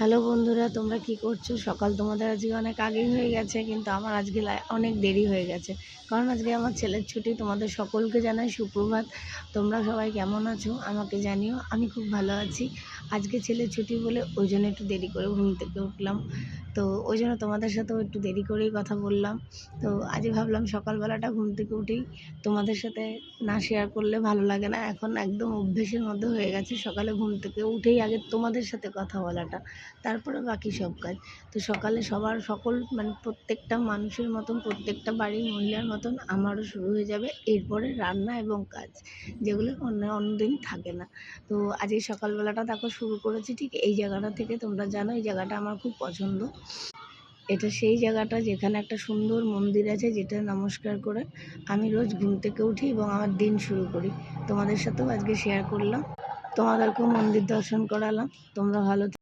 Hello বন্ধুরা, তোমরা কি করছো? সকাল তোমাদের আজকে অনেক আগেই হয়ে গেছে, কিন্তু আমার আজকে অনেক দেরি হয়ে গেছে, কারণ আজকে আমার ছেলের ছুটি। তোমাদের সকলকে জানাই সুপ্রভাত। তোমরা সবাই কেমন আছো আমাকে জানিও। আমি খুব ভালো আছি। আজকে ছেলের ছুটি বলে ওই জন্য একটু দেরি করে ঘুম থেকে উঠলাম, তো ওই জন্য তোমাদের সাথেও একটু দেরি করেই কথা বললাম। তো আজই ভাবলাম সকালবেলাটা ঘুম থেকে উঠেই তোমাদের সাথে না শেয়ার করলে ভালো লাগে না। এখন একদম অভ্যেসের মধ্যে হয়ে গেছে সকালে ঘুম থেকে উঠেই আগে তোমাদের সাথে কথা বলাটা, তারপরে বাকি সব কাজ। তো সকালে সকল মানে প্রত্যেকটা মানুষের মতন, প্রত্যেকটা বাড়ির মহিলার মতন আমারও শুরু হয়ে যাবে এরপরে রান্না এবং কাজ, যেগুলো অন্যদিন থাকে না। তো আজকে সকালবেলাটা দেখো শুরু করেছি ঠিক এই জায়গাটা থেকে। তোমরা জানো এই জায়গাটা আমার খুব পছন্দ। এটা সেই জায়গাটা যেখানে একটা সুন্দর মন্দির আছে, যেটা নমস্কার করে আমি রোজ ঘুম থেকে উঠি এবং আমার দিন শুরু করি। তোমাদের সাথেও আজকে শেয়ার করলাম, তোমাদেরকেও মন্দির দর্শন করালাম। তোমরা ভালো